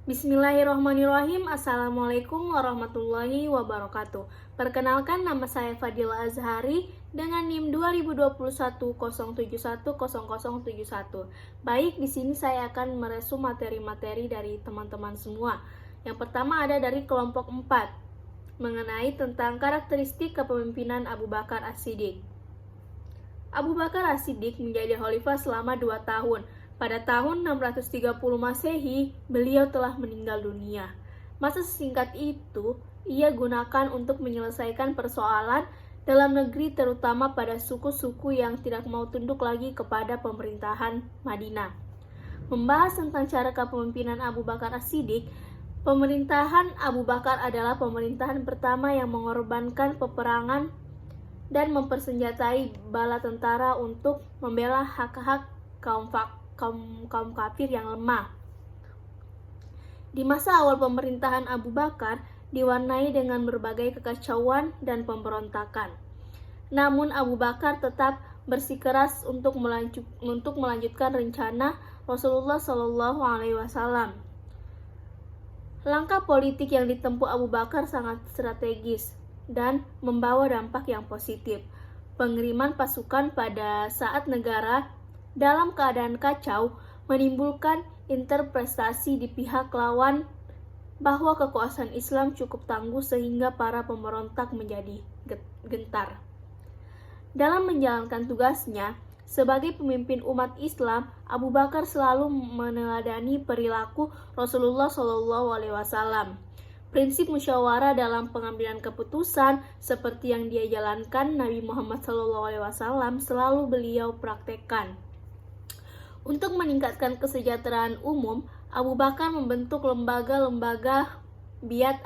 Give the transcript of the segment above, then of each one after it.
Bismillahirrahmanirrahim. Assalamualaikum warahmatullahi wabarakatuh. Perkenalkan, nama saya Fadila Azhari dengan NIM 202107100071. Baik, di sini saya akan meresum materi-materi dari teman-teman semua. Yang pertama ada dari kelompok 4, mengenai tentang karakteristik kepemimpinan Abu Bakar As-Siddiq. Abu Bakar As-Siddiq menjadi khalifah selama 2 tahun. Pada tahun 630 Masehi, beliau telah meninggal dunia. Masa singkat itu, ia gunakan untuk menyelesaikan persoalan dalam negeri, terutama pada suku-suku yang tidak mau tunduk lagi kepada pemerintahan Madinah. Membahas tentang cara kepemimpinan Abu Bakar As-Siddiq, pemerintahan Abu Bakar adalah pemerintahan pertama yang mengorbankan peperangan dan mempersenjatai bala tentara untuk membela hak-hak kaum kafir yang lemah. Di masa awal pemerintahan Abu Bakar diwarnai dengan berbagai kekacauan dan pemberontakan. Namun Abu Bakar tetap bersikeras untuk melanjutkan rencana Rasulullah SAW. Langkah politik yang ditempuh Abu Bakar sangat strategis dan membawa dampak yang positif. Pengiriman pasukan pada saat negara dalam keadaan kacau menimbulkan interpretasi di pihak lawan bahwa kekuasaan Islam cukup tangguh sehingga para pemberontak menjadi gentar. Dalam menjalankan tugasnya sebagai pemimpin umat Islam, Abu Bakar selalu meneladani perilaku Rasulullah SAW. Prinsip musyawarah dalam pengambilan keputusan seperti yang dia jalankan Nabi Muhammad SAW selalu beliau praktekkan. Untuk meningkatkan kesejahteraan umum, Abu Bakar membentuk lembaga-lembaga Baiat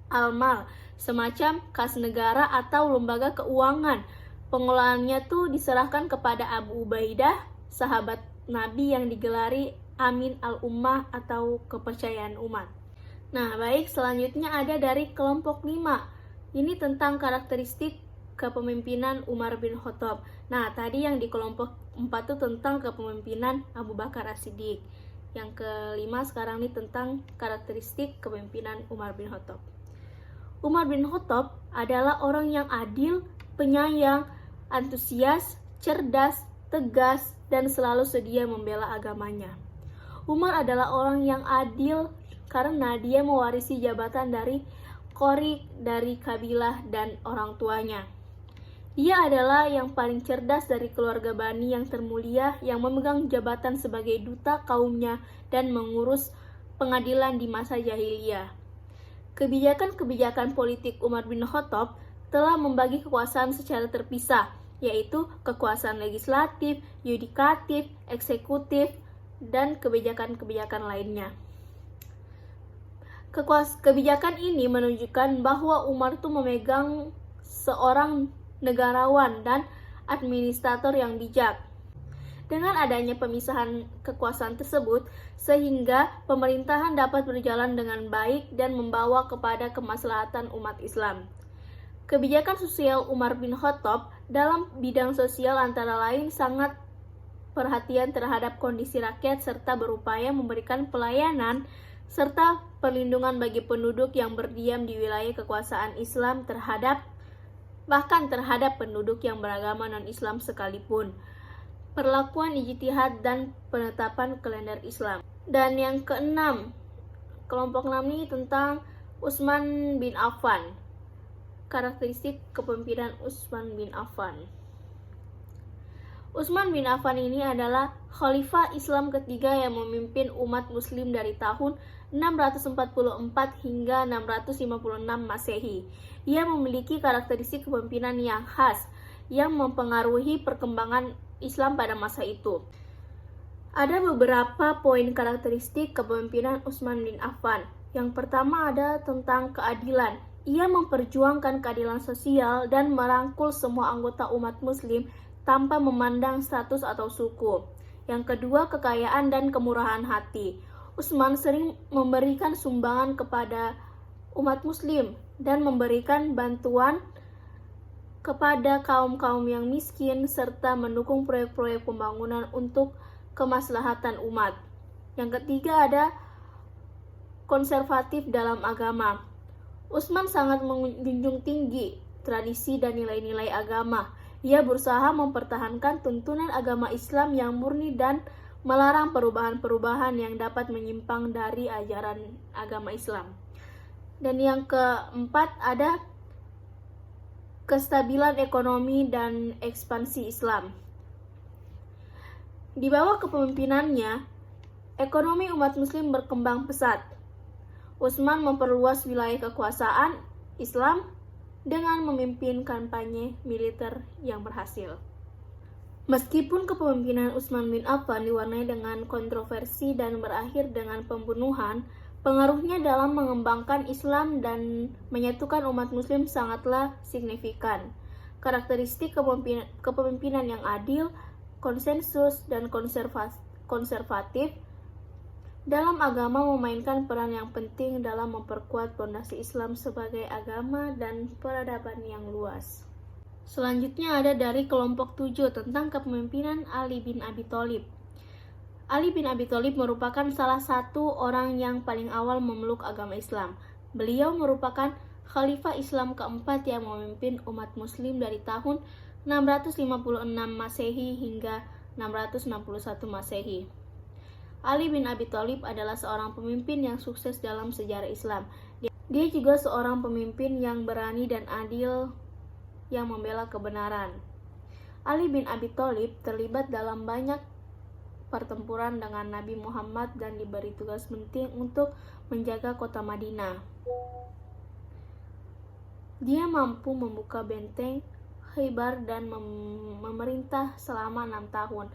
al-Mal, semacam kas negara atau lembaga keuangan. Pengelolaannya tuh diserahkan kepada Abu Ubaidah, sahabat Nabi yang digelari Amin al-Ummah atau kepercayaan umat. Nah, baik, selanjutnya ada dari kelompok 5. Ini tentang karakteristik kepemimpinan Umar bin Khattab. Nah, tadi yang di kelompok 4 itu tentang kepemimpinan Abu Bakar As-Siddiq. Yang kelima sekarang ini tentang karakteristik kepemimpinan Umar bin Khattab. Umar bin Khattab adalah orang yang adil, penyayang, antusias, cerdas, tegas, dan selalu sedia membela agamanya. Umar adalah orang yang adil karena dia mewarisi jabatan dari Qori, dari kabilah dan orang tuanya. Dia adalah yang paling cerdas dari keluarga Bani yang termulia yang memegang jabatan sebagai duta kaumnya dan mengurus pengadilan di masa jahiliyah. Kebijakan-kebijakan politik Umar bin Khattab telah membagi kekuasaan secara terpisah, yaitu kekuasaan legislatif, yudikatif, eksekutif, dan kebijakan-kebijakan lainnya. Kebijakan ini menunjukkan bahwa Umar itu memegang seorang negarawan dan administrator yang bijak. Dengan adanya pemisahan kekuasaan tersebut, sehingga pemerintahan dapat berjalan dengan baik dan membawa kepada kemaslahatan umat Islam. Kebijakan sosial Umar bin Khattab dalam bidang sosial antara lain sangat perhatian terhadap kondisi rakyat serta berupaya memberikan pelayanan serta perlindungan bagi penduduk yang berdiam di wilayah kekuasaan Islam bahkan terhadap penduduk yang beragama non-Islam sekalipun. Perlakuan ijtihad dan penetapan kalender Islam. Dan yang keenam, kelompok 6 ini tentang Utsman bin Affan. Karakteristik kepemimpinan Utsman bin Affan. Utsman bin Affan ini adalah khalifah Islam ketiga yang memimpin umat muslim dari tahun 644 hingga 656 Masehi. Ia memiliki karakteristik kepemimpinan yang khas yang mempengaruhi perkembangan Islam pada masa itu. Ada beberapa poin karakteristik kepemimpinan Utsman bin Affan. Yang pertama ada tentang keadilan. Ia memperjuangkan keadilan sosial dan merangkul semua anggota umat muslim tanpa memandang status atau suku. Yang kedua, kekayaan dan kemurahan hati. Utsman sering memberikan sumbangan kepada umat muslim dan memberikan bantuan kepada kaum-kaum yang miskin serta mendukung proyek-proyek pembangunan untuk kemaslahatan umat. Yang ketiga ada konservatif dalam agama. Utsman sangat menjunjung tinggi tradisi dan nilai-nilai agama. Ia berusaha mempertahankan tuntunan agama Islam yang murni dan melarang perubahan-perubahan yang dapat menyimpang dari ajaran agama Islam. Dan yang keempat ada kestabilan ekonomi dan ekspansi Islam. Di bawah kepemimpinannya, ekonomi umat muslim berkembang pesat. Utsman memperluas wilayah kekuasaan Islam dengan memimpin kampanye militer yang berhasil. Meskipun kepemimpinan Utsman bin Affan diwarnai dengan kontroversi dan berakhir dengan pembunuhan, pengaruhnya dalam mengembangkan Islam dan menyatukan umat muslim sangatlah signifikan. Karakteristik kepemimpinan yang adil, konsensus, dan konservatif dalam agama memainkan peran yang penting dalam memperkuat fondasi Islam sebagai agama dan peradaban yang luas. Selanjutnya ada dari kelompok 7 tentang kepemimpinan Ali bin Abi Thalib. Ali bin Abi Thalib merupakan salah satu orang yang paling awal memeluk agama Islam. Beliau merupakan khalifah Islam keempat yang memimpin umat muslim dari tahun 656 Masehi hingga 661 Masehi. Ali bin Abi Thalib adalah seorang pemimpin yang sukses dalam sejarah Islam. Dia juga seorang pemimpin yang berani dan adil yang membela kebenaran. Ali bin Abi Thalib terlibat dalam banyak pertempuran dengan Nabi Muhammad dan diberi tugas penting untuk menjaga kota Madinah. Dia mampu membuka benteng Khaybar dan memerintah selama 6 tahun.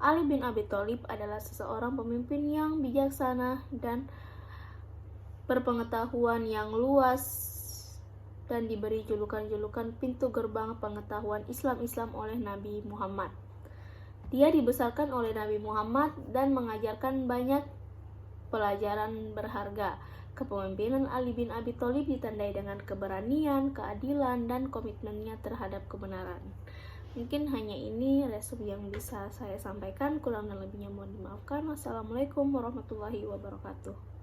Ali bin Abi Thalib adalah seseorang pemimpin yang bijaksana dan berpengetahuan yang luas dan diberi julukan-julukan pintu gerbang pengetahuan Islam oleh Nabi Muhammad. Dia dibesarkan oleh Nabi Muhammad dan mengajarkan banyak pelajaran berharga. Kepemimpinan Ali bin Abi Thalib ditandai dengan keberanian, keadilan, dan komitmennya terhadap kebenaran. Mungkin hanya ini resume yang bisa saya sampaikan, kurang dan lebihnya mohon dimaafkan. Wassalamualaikum warahmatullahi wabarakatuh.